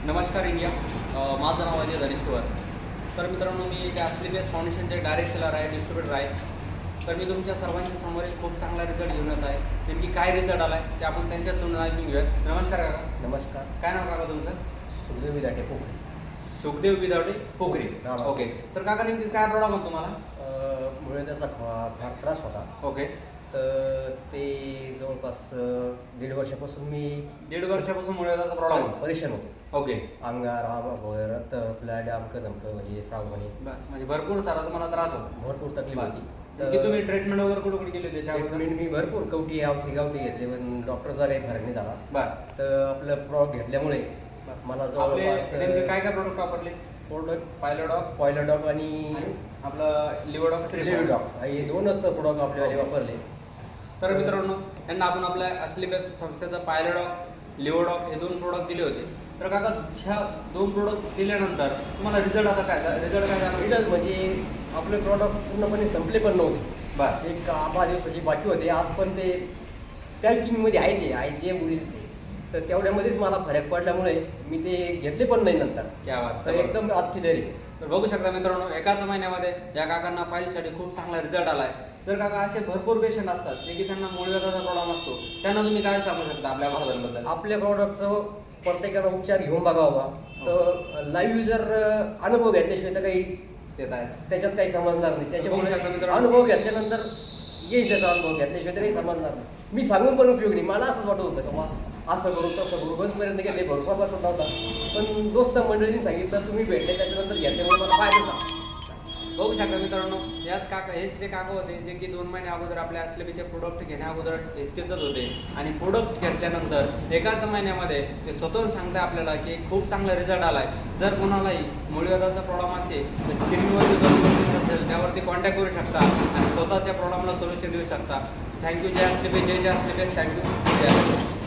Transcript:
नमस्कार इंडिया. माझं नाव अजय धनेश्वर. तर मित्रांनो, मी गॅसलीबेस फाउंडेशनचे डायरेक्ट सेलर आहे, डिस्ट्रीब्युटर आहे. तर मी तुमच्या सर्वांच्या समोर एक खूप चांगला रिझल्ट घेऊन येत आहे. नेमकी काय रिझल्ट आला आहे ते आपण त्यांच्याच तोंडून ऐकून घेऊयात. नमस्कार काका. नमस्कार. काय नाव काका तुमचं? सुखदेव विदाटे पोखरे. सुखदेव विदावटे पोखरे. हा. ओके. तर काका नेमकी काय प्रॉब्लेम होता तुम्हाला? मुळे त्याचा फार त्रास होता. ओके. तर ते जवळपास 1.5 वर्षापासून मी 1.5 वर्षापासून मुळे त्याचा प्रॉब्लेम होता. परेशान होतो. ओके. अंगार वगैरे रक्त आपल्या अमकं धमकं म्हणजे सावमणी म्हणजे भरपूर सारा तुम्हाला त्रास होता. भरपूर तकलीफ होती. की तुम्ही ट्रीटमेंट वगैरे कुठे कुठे केली त्याच्या अगोदर? ट्रीटमेंट मी भरपूर गावठी घेतले, पण डॉक्टरचा काही फरक नाही झाला. बरं. तर आपलं प्रॉडक्ट घेतल्यामुळे मला आपले जवळपास नेमके काय काय प्रोडक्ट वापरले? प्रोडक्ट पायलोडॉक पॉयलोडॉक आणि आपलं लिव्हडॉक. लिव्हिडॉक हे दोनच प्रोडक्ट आपल्याला वापरले. तर मित्रांनो, यांना आपण आपल्या असलीबेस संस्थेचा पायलोडॉक, लिव्हडॉक हे 2 प्रोडक्ट दिले होते. तर काका, ह्या 2 प्रोडक्ट दिल्यानंतर तुम्हाला रिझल्ट आता काय रिझल्ट काय झाला? रिझल्ट म्हणजे आपले प्रॉडक्ट पूर्णपणे संपले पण नव्हते. बरं. एक 8-10 दिवसाची बाकी होते. आज पण ते पॅकिंगमध्ये आहे जे उरले ते. तर तेवढ्यामध्येच मला फरक पडल्यामुळे मी ते घेतले पण नाही नंतर. क्या बात. तर एकदम आज क्लिअर आहे. तर बघू शकता मित्रांनो, एकाच महिन्यामध्ये या काकांना फाईलसाठी खूप चांगला रिझल्ट आला आहे. जर काका असे भरपूर पेशंट असतात जे की त्यांना मूळव्याधाचा प्रॉब्लेम असतो, त्यांना तुम्ही काय सांगू शकता आपल्या भारताबद्दल? आपल्या प्रॉडक्टचं प्रत्येकाला उपचार घेऊन बघावा. तर लाईव्ह जर अनुभव घेतल्याशिवाय तर काही त्याच्यात काही समजणार नाही. त्याच्यामुळे अनुभव घेतल्यानंतर येईल त्याचा अनुभव घेतल्याशिवाय तर काही समजणार नाही. मी सांगून पण उपयोग नाही. मला असंच वाटत होतं का असं करू तसं करू, बसपर्यंत गेले भरोसा बसत नव्हता. पण दोस्त मंडळींनी सांगितलं, तुम्ही भेटले त्याच्यानंतर घेतल्यामुळे मला फायदा झाला. बघू शकता मित्रांनो, हेच ते काका होते जे की 2 महिने अगोदर आपल्या असलेबीचे प्रोडक्ट घेण्या अगोदर हिसकेचत होते आणि प्रोडक्ट घेतल्यानंतर एकाच महिन्यामध्ये ते स्वतःहून सांगताय आपल्याला की खूप चांगला रिझल्ट आला आहे. जर कोणालाही मूळव्याधाचा प्रॉब्लेम असेल तर स्क्रीनवरती असेल त्यावरती कॉन्टॅक्ट करू शकता आणि स्वतःच्या प्रॉब्लेमला सोल्युशन देऊ शकता. थँक्यू. जय असलेबेस. जय असलेबेस. थँक्यू. जय असलेबेस.